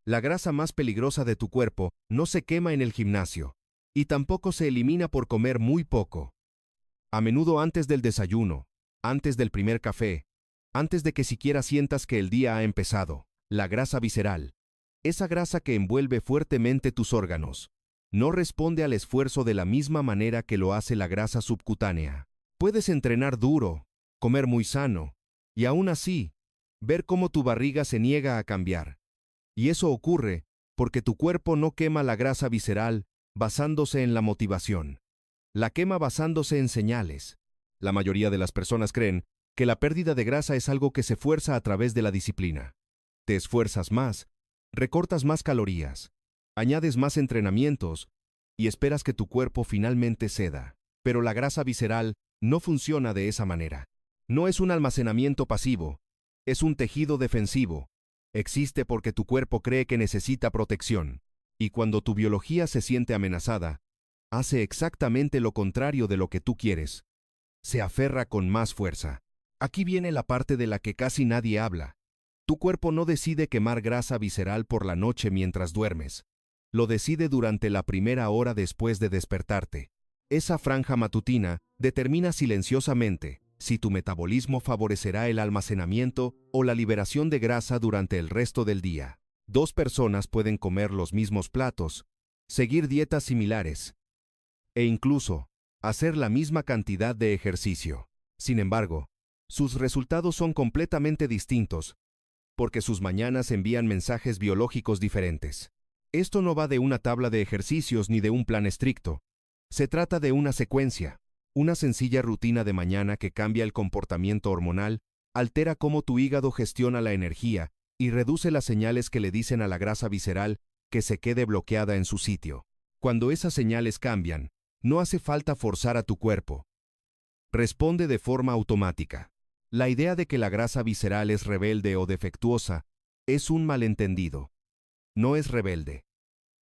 La grasa más peligrosa de tu cuerpo no se quema en el gimnasio, y tampoco se elimina por comer muy poco. A menudo antes del desayuno, antes del primer café, antes de que siquiera sientas que el día ha empezado. La grasa visceral, esa grasa que envuelve fuertemente tus órganos, no responde al esfuerzo de la misma manera que lo hace la grasa subcutánea. Puedes entrenar duro, comer muy sano, y aún así, ver cómo tu barriga se niega a cambiar. Y eso ocurre porque tu cuerpo no quema la grasa visceral basándose en la motivación. La quema basándose en señales. La mayoría de las personas creen que la pérdida de grasa es algo que se fuerza a través de la disciplina. Te esfuerzas más, recortas más calorías, añades más entrenamientos y esperas que tu cuerpo finalmente ceda. Pero la grasa visceral no funciona de esa manera. No es un almacenamiento pasivo, es un tejido defensivo. Existe porque tu cuerpo cree que necesita protección, y cuando tu biología se siente amenazada, hace exactamente lo contrario de lo que tú quieres. Se aferra con más fuerza. Aquí viene la parte de la que casi nadie habla. Tu cuerpo no decide quemar grasa visceral por la noche mientras duermes. Lo decide durante la primera hora después de despertarte. Esa franja matutina determina silenciosamente si tu metabolismo favorecerá el almacenamiento o la liberación de grasa durante el resto del día. Dos personas pueden comer los mismos platos, seguir dietas similares e incluso hacer la misma cantidad de ejercicio. Sin embargo, sus resultados son completamente distintos porque sus mañanas envían mensajes biológicos diferentes. Esto no va de una tabla de ejercicios ni de un plan estricto. Se trata de una secuencia. Una sencilla rutina de mañana que cambia el comportamiento hormonal, altera cómo tu hígado gestiona la energía y reduce las señales que le dicen a la grasa visceral que se quede bloqueada en su sitio. Cuando esas señales cambian, no hace falta forzar a tu cuerpo. Responde de forma automática. La idea de que la grasa visceral es rebelde o defectuosa es un malentendido. No es rebelde,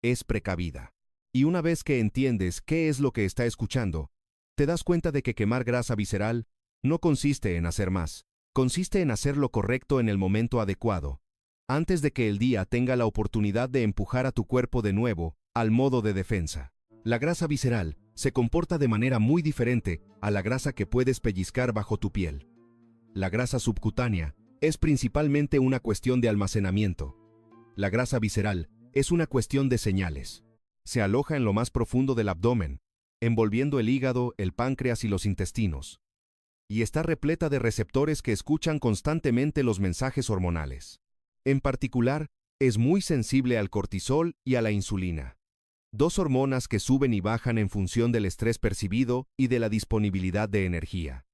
es precavida. Y una vez que entiendes qué es lo que está escuchando, te das cuenta de que quemar grasa visceral no consiste en hacer más, consiste en hacer lo correcto en el momento adecuado, antes de que el día tenga la oportunidad de empujar a tu cuerpo de nuevo al modo de defensa. La grasa visceral se comporta de manera muy diferente a la grasa que puedes pellizcar bajo tu piel. La grasa subcutánea es principalmente una cuestión de almacenamiento. La grasa visceral es una cuestión de señales. Se aloja en lo más profundo del abdomen, envolviendo el hígado, el páncreas y los intestinos. Y está repleta de receptores que escuchan constantemente los mensajes hormonales. En particular, es muy sensible al cortisol y a la insulina, dos hormonas que suben y bajan en función del estrés percibido y de la disponibilidad de energía.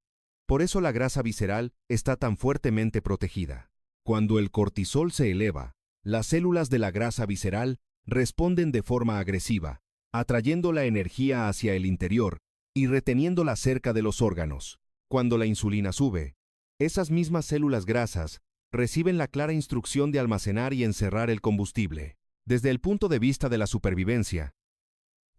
Por eso la grasa visceral está tan fuertemente protegida. Cuando el cortisol se eleva, las células de la grasa visceral responden de forma agresiva, atrayendo la energía hacia el interior y reteniéndola cerca de los órganos. Cuando la insulina sube, esas mismas células grasas reciben la clara instrucción de almacenar y encerrar el combustible. Desde el punto de vista de la supervivencia,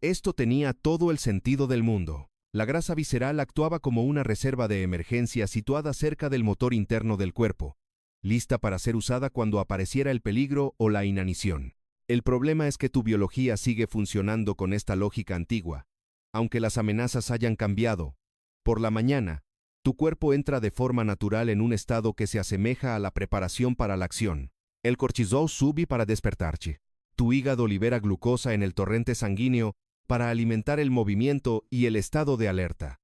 esto tenía todo el sentido del mundo. La grasa visceral actuaba como una reserva de emergencia situada cerca del motor interno del cuerpo, lista para ser usada cuando apareciera el peligro o la inanición. El problema es que tu biología sigue funcionando con esta lógica antigua. Aunque las amenazas hayan cambiado, por la mañana, tu cuerpo entra de forma natural en un estado que se asemeja a la preparación para la acción. El cortisol sube para despertarse. Tu hígado libera glucosa en el torrente sanguíneo para alimentar el movimiento y el estado de alerta.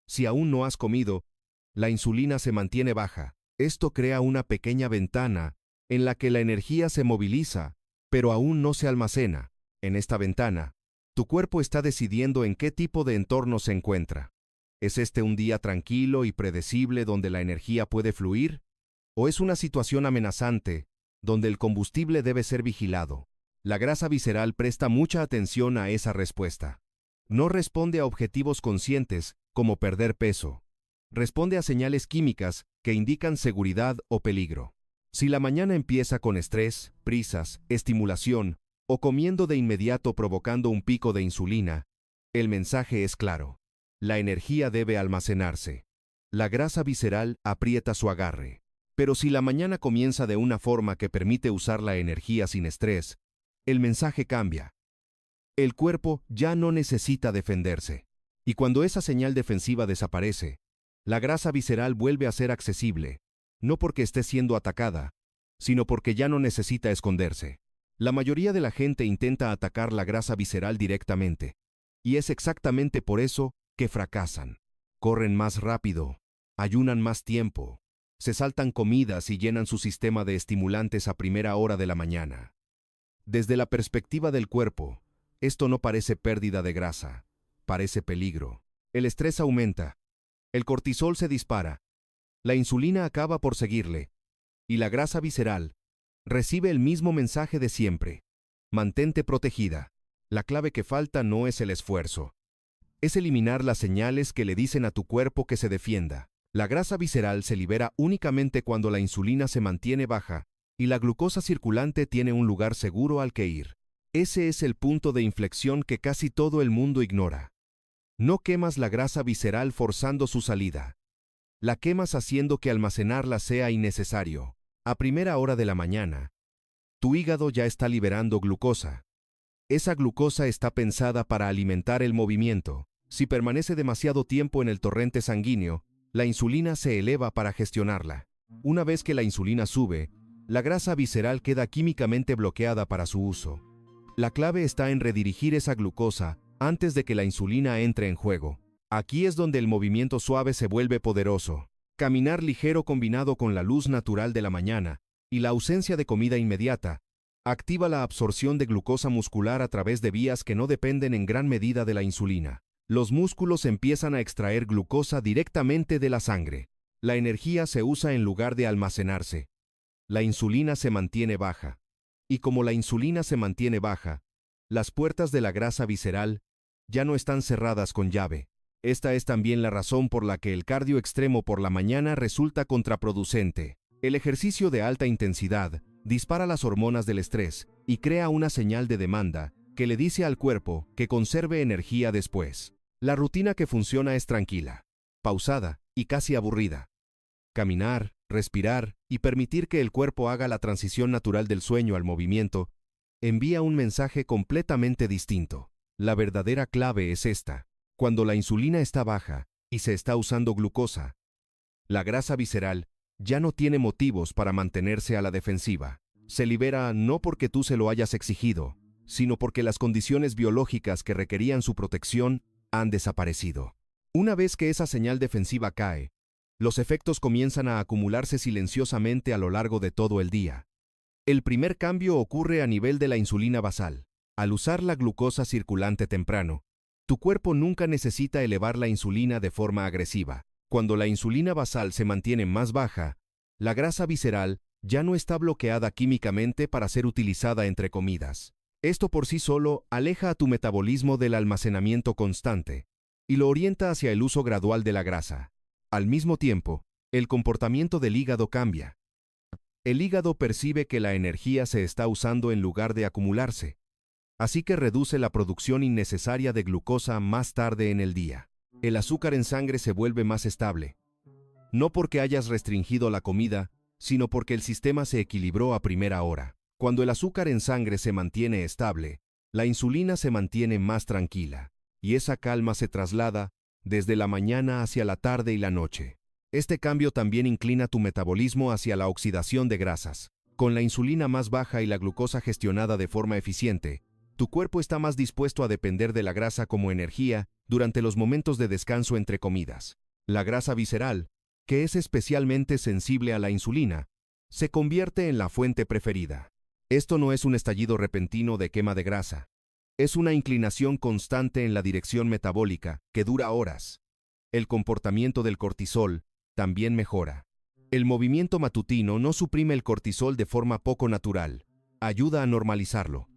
Si aún no has comido, la insulina se mantiene baja. Esto crea una pequeña ventana en la que la energía se moviliza, pero aún no se almacena. En esta ventana, tu cuerpo está decidiendo en qué tipo de entorno se encuentra. ¿Es este un día tranquilo y predecible donde la energía puede fluir? ¿O es una situación amenazante donde el combustible debe ser vigilado? La grasa visceral presta mucha atención a esa respuesta. No responde a objetivos conscientes como perder peso. Responde a señales químicas que indican seguridad o peligro. Si la mañana empieza con estrés, prisas, estimulación o comiendo de inmediato provocando un pico de insulina, el mensaje es claro. La energía debe almacenarse. La grasa visceral aprieta su agarre. Pero si la mañana comienza de una forma que permite usar la energía sin estrés, el mensaje cambia. El cuerpo ya no necesita defenderse. Y cuando esa señal defensiva desaparece, la grasa visceral vuelve a ser accesible, no porque esté siendo atacada, sino porque ya no necesita esconderse. La mayoría de la gente intenta atacar la grasa visceral directamente, y es exactamente por eso que fracasan. Corren más rápido, ayunan más tiempo, se saltan comidas y llenan su sistema de estimulantes a primera hora de la mañana. Desde la perspectiva del cuerpo, esto no parece pérdida de grasa, parece peligro. El estrés aumenta, el cortisol se dispara, la insulina acaba por seguirle, y la grasa visceral recibe el mismo mensaje de siempre. Mantente protegida. La clave que falta no es el esfuerzo. Es eliminar las señales que le dicen a tu cuerpo que se defienda. La grasa visceral se libera únicamente cuando la insulina se mantiene baja y la glucosa circulante tiene un lugar seguro al que ir. Ese es el punto de inflexión que casi todo el mundo ignora. No quemas la grasa visceral forzando su salida. La quemas haciendo que almacenarla sea innecesario. A primera hora de la mañana, tu hígado ya está liberando glucosa. Esa glucosa está pensada para alimentar el movimiento. Si permanece demasiado tiempo en el torrente sanguíneo, la insulina se eleva para gestionarla. Una vez que la insulina sube, la grasa visceral queda químicamente bloqueada para su uso. La clave está en redirigir esa glucosa antes de que la insulina entre en juego. Aquí es donde el movimiento suave se vuelve poderoso. Caminar ligero combinado con la luz natural de la mañana y la ausencia de comida inmediata activa la absorción de glucosa muscular a través de vías que no dependen en gran medida de la insulina. Los músculos empiezan a extraer glucosa directamente de la sangre. La energía se usa en lugar de almacenarse. La insulina se mantiene baja. Y como la insulina se mantiene baja, las puertas de la grasa visceral ya no están cerradas con llave. Esta es también la razón por la que el cardio extremo por la mañana resulta contraproducente. El ejercicio de alta intensidad dispara las hormonas del estrés y crea una señal de demanda que le dice al cuerpo que conserve energía después. La rutina que funciona es tranquila, pausada y casi aburrida. Caminar, respirar y permitir que el cuerpo haga la transición natural del sueño al movimiento envía un mensaje completamente distinto. La verdadera clave es esta. Cuando la insulina está baja y se está usando glucosa, la grasa visceral ya no tiene motivos para mantenerse a la defensiva. Se libera no porque tú se lo hayas exigido, sino porque las condiciones biológicas que requerían su protección han desaparecido. Una vez que esa señal defensiva cae, los efectos comienzan a acumularse silenciosamente a lo largo de todo el día. El primer cambio ocurre a nivel de la insulina basal. Al usar la glucosa circulante temprano, tu cuerpo nunca necesita elevar la insulina de forma agresiva. Cuando la insulina basal se mantiene más baja, la grasa visceral ya no está bloqueada químicamente para ser utilizada entre comidas. Esto por sí solo aleja a tu metabolismo del almacenamiento constante y lo orienta hacia el uso gradual de la grasa. Al mismo tiempo, el comportamiento del hígado cambia. El hígado percibe que la energía se está usando en lugar de acumularse, así que reduce la producción innecesaria de glucosa más tarde en el día. El azúcar en sangre se vuelve más estable, no porque hayas restringido la comida, sino porque el sistema se equilibró a primera hora. Cuando el azúcar en sangre se mantiene estable, la insulina se mantiene más tranquila, y esa calma se traslada desde la mañana hacia la tarde y la noche. Este cambio también inclina tu metabolismo hacia la oxidación de grasas. Con la insulina más baja y la glucosa gestionada de forma eficiente, tu cuerpo está más dispuesto a depender de la grasa como energía durante los momentos de descanso entre comidas. La grasa visceral, que es especialmente sensible a la insulina, se convierte en la fuente preferida. Esto no es un estallido repentino de quema de grasa. Es una inclinación constante en la dirección metabólica que dura horas. El comportamiento del cortisol también mejora. El movimiento matutino no suprime el cortisol de forma poco natural, ayuda a normalizarlo.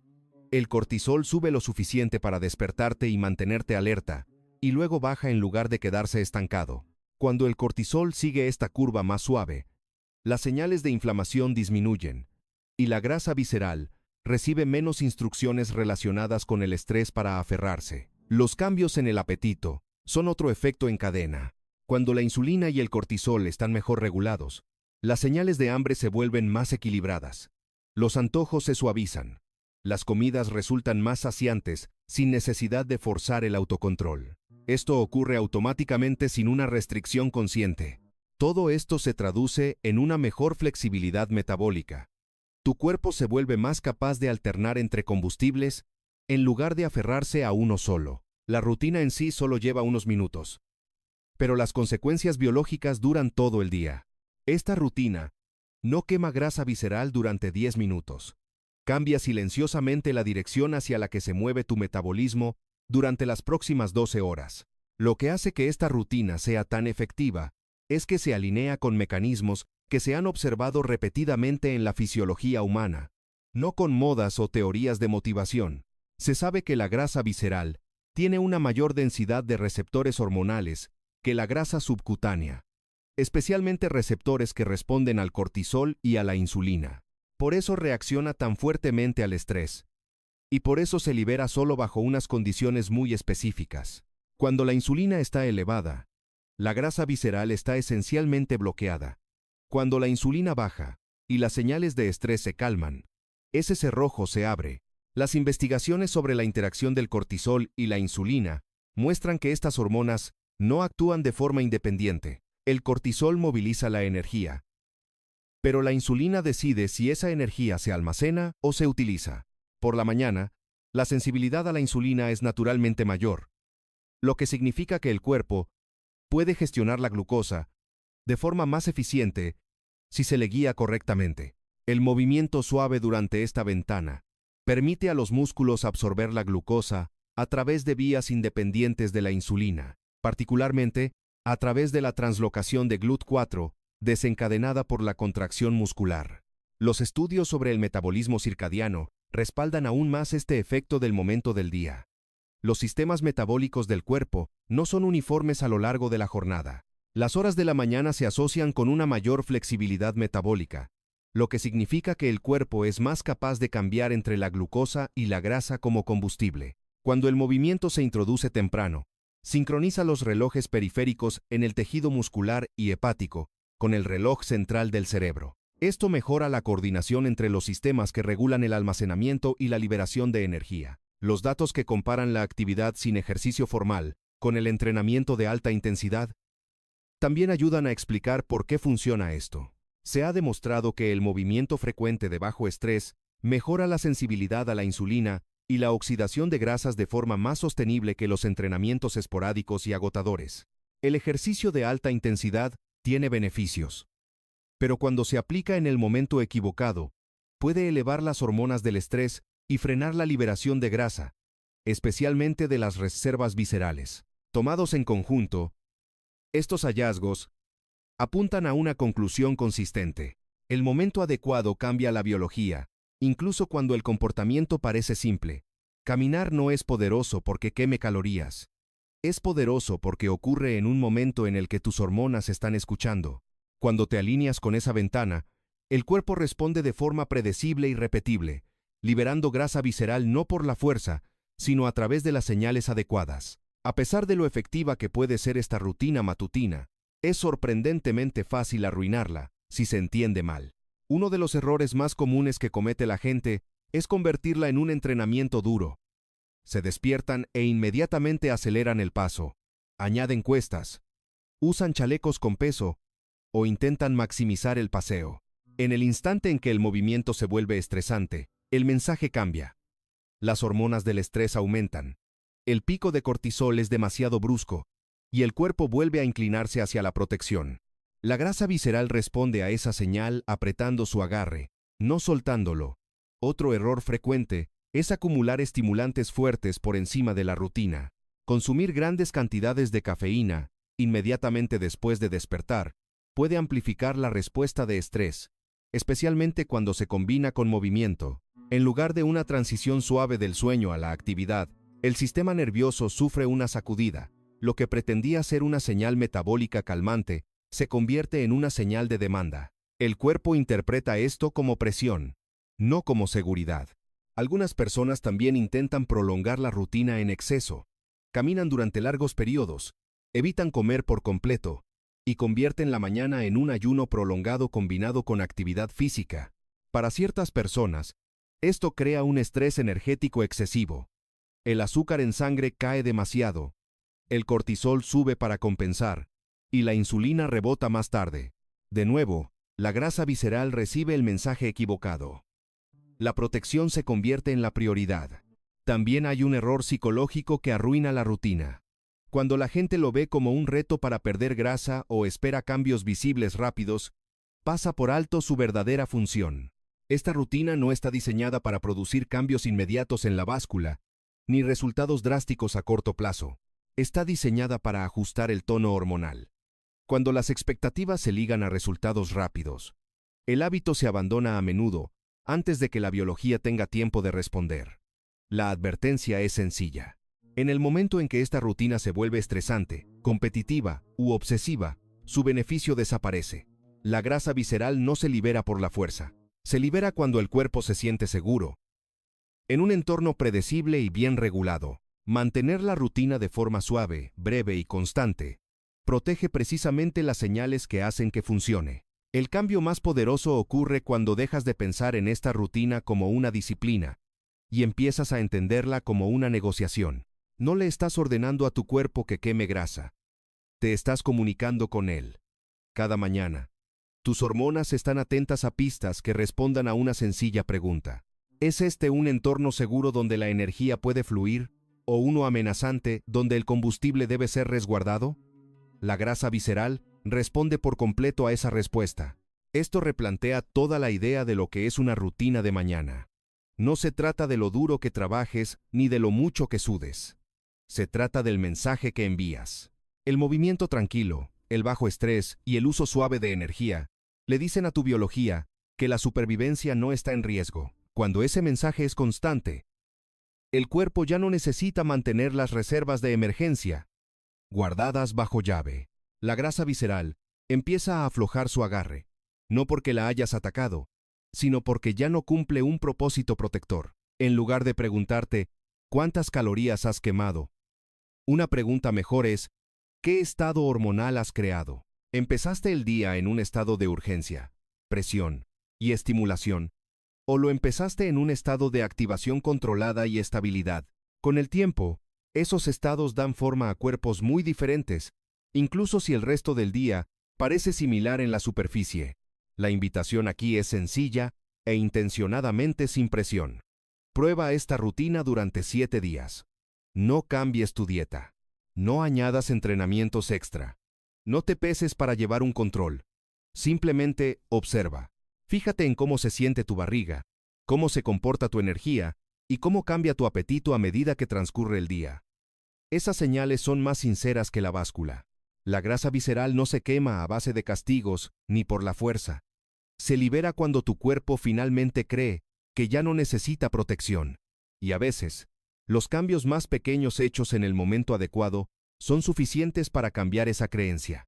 El cortisol sube lo suficiente para despertarte y mantenerte alerta, y luego baja en lugar de quedarse estancado. Cuando el cortisol sigue esta curva más suave, las señales de inflamación disminuyen, y la grasa visceral recibe menos instrucciones relacionadas con el estrés para aferrarse. Los cambios en el apetito son otro efecto en cadena. Cuando la insulina y el cortisol están mejor regulados, Las señales de hambre se vuelven más equilibradas. Los antojos se suavizan. Las comidas resultan más saciantes, sin necesidad de forzar el autocontrol. Esto ocurre automáticamente sin una restricción consciente. Todo esto se traduce en una mejor flexibilidad metabólica. Tu cuerpo se vuelve más capaz de alternar entre combustibles en lugar de aferrarse a uno solo. La rutina en sí solo lleva unos minutos, pero las consecuencias biológicas duran todo el día. Esta rutina no quema grasa visceral durante 10 minutos. Cambia silenciosamente la dirección hacia la que se mueve tu metabolismo durante las próximas 12 horas. Lo que hace que esta rutina sea tan efectiva es que se alinea con mecanismos que se han observado repetidamente en la fisiología humana, no con modas o teorías de motivación. Se sabe que la grasa visceral tiene una mayor densidad de receptores hormonales que la grasa subcutánea, especialmente receptores que responden al cortisol y a la insulina. Por eso reacciona tan fuertemente al estrés, y por eso se libera solo bajo unas condiciones muy específicas. Cuando la insulina está elevada, la grasa visceral está esencialmente bloqueada. Cuando la insulina baja y las señales de estrés se calman, ese cerrojo se abre. Las investigaciones sobre la interacción del cortisol y la insulina muestran que estas hormonas no actúan de forma independiente. El cortisol moviliza la energía, pero la insulina decide si esa energía se almacena o se utiliza. Por la mañana, la sensibilidad a la insulina es naturalmente mayor, lo que significa que el cuerpo puede gestionar la glucosa de forma más eficiente si se le guía correctamente. El movimiento suave durante esta ventana permite a los músculos absorber la glucosa a través de vías independientes de la insulina, particularmente a través de la translocación de GLUT4 desencadenada por la contracción muscular. Los estudios sobre el metabolismo circadiano respaldan aún más este efecto del momento del día. Los sistemas metabólicos del cuerpo no son uniformes a lo largo de la jornada. Las horas de la mañana se asocian con una mayor flexibilidad metabólica, lo que significa que el cuerpo es más capaz de cambiar entre la glucosa y la grasa como combustible. Cuando el movimiento se introduce temprano, sincroniza los relojes periféricos en el tejido muscular y hepático con el reloj central del cerebro. Esto mejora la coordinación entre los sistemas que regulan el almacenamiento y la liberación de energía. Los datos que comparan la actividad sin ejercicio formal con el entrenamiento de alta intensidad también ayudan a explicar por qué funciona esto. Se ha demostrado que el movimiento frecuente de bajo estrés mejora la sensibilidad a la insulina y la oxidación de grasas de forma más sostenible que los entrenamientos esporádicos y agotadores. El ejercicio de alta intensidad tiene beneficios, pero cuando se aplica en el momento equivocado, puede elevar las hormonas del estrés y frenar la liberación de grasa, especialmente de las reservas viscerales. Tomados en conjunto, estos hallazgos apuntan a una conclusión consistente. El momento adecuado cambia la biología, incluso cuando el comportamiento parece simple. Caminar no es poderoso porque queme calorías. Es poderoso porque ocurre en un momento en el que tus hormonas están escuchando. Cuando te alineas con esa ventana, el cuerpo responde de forma predecible y repetible, liberando grasa visceral no por la fuerza, sino a través de las señales adecuadas. A pesar de lo efectiva que puede ser esta rutina matutina, es sorprendentemente fácil arruinarla si se entiende mal. Uno de los errores más comunes que comete la gente es convertirla en un entrenamiento duro. Se despiertan e inmediatamente aceleran el paso, añaden cuestas, usan chalecos con peso o intentan maximizar el paseo. En el instante en que el movimiento se vuelve estresante, el mensaje cambia. Las hormonas del estrés aumentan. El pico de cortisol es demasiado brusco y el cuerpo vuelve a inclinarse hacia la protección. La grasa visceral responde a esa señal apretando su agarre, no soltándolo. Otro error frecuente es acumular estimulantes fuertes por encima de la rutina. Consumir grandes cantidades de cafeína inmediatamente después de despertar puede amplificar la respuesta de estrés, especialmente cuando se combina con movimiento. En lugar de una transición suave del sueño a la actividad, el sistema nervioso sufre una sacudida. Lo que pretendía ser una señal metabólica calmante se convierte en una señal de demanda. El cuerpo interpreta esto como presión, no como seguridad. Algunas personas también intentan prolongar la rutina en exceso. Caminan durante largos periodos, evitan comer por completo y convierten la mañana en un ayuno prolongado combinado con actividad física. Para ciertas personas, esto crea un estrés energético excesivo. El azúcar en sangre cae demasiado, el cortisol sube para compensar, y la insulina rebota más tarde. De nuevo, la grasa visceral recibe el mensaje equivocado. La protección se convierte en la prioridad. También hay un error psicológico que arruina la rutina. Cuando la gente lo ve como un reto para perder grasa o espera cambios visibles rápidos, pasa por alto su verdadera función. Esta rutina no está diseñada para producir cambios inmediatos en la báscula, ni resultados drásticos a corto plazo. Está diseñada para ajustar el tono hormonal. Cuando las expectativas se ligan a resultados rápidos, el hábito se abandona a menudo, antes de que la biología tenga tiempo de responder. La advertencia es sencilla. En el momento en que esta rutina se vuelve estresante, competitiva u obsesiva, su beneficio desaparece. La grasa visceral no se libera por la fuerza. Se libera cuando el cuerpo se siente seguro. En un entorno predecible y bien regulado, mantener la rutina de forma suave, breve y constante, protege precisamente las señales que hacen que funcione. El cambio más poderoso ocurre cuando dejas de pensar en esta rutina como una disciplina y empiezas a entenderla como una negociación. No le estás ordenando a tu cuerpo que queme grasa. Te estás comunicando con él. Cada mañana, tus hormonas están atentas a pistas que respondan a una sencilla pregunta. ¿Es este un entorno seguro donde la energía puede fluir, o uno amenazante donde el combustible debe ser resguardado? La grasa visceral responde por completo a esa respuesta. Esto replantea toda la idea de lo que es una rutina de mañana. No se trata de lo duro que trabajes ni de lo mucho que sudes. Se trata del mensaje que envías. El movimiento tranquilo, el bajo estrés y el uso suave de energía le dicen a tu biología que la supervivencia no está en riesgo. Cuando ese mensaje es constante, el cuerpo ya no necesita mantener las reservas de emergencia guardadas bajo llave. La grasa visceral empieza a aflojar su agarre, no porque la hayas atacado, sino porque ya no cumple un propósito protector. En lugar de preguntarte ¿cuántas calorías has quemado?, una pregunta mejor es ¿qué estado hormonal has creado? ¿Empezaste el día en un estado de urgencia, presión y estimulación? ¿O lo empezaste en un estado de activación controlada y estabilidad? Con el tiempo, esos estados dan forma a cuerpos muy diferentes, incluso si el resto del día parece similar en la superficie. La invitación aquí es sencilla e intencionadamente sin presión. Prueba esta rutina durante 7 días. No cambies tu dieta. No añadas entrenamientos extra. No te peses para llevar un control. Simplemente observa. Fíjate en cómo se siente tu barriga, cómo se comporta tu energía y cómo cambia tu apetito a medida que transcurre el día. Esas señales son más sinceras que la báscula. La grasa visceral no se quema a base de castigos ni por la fuerza. Se libera cuando tu cuerpo finalmente cree que ya no necesita protección. Y a veces, los cambios más pequeños hechos en el momento adecuado son suficientes para cambiar esa creencia.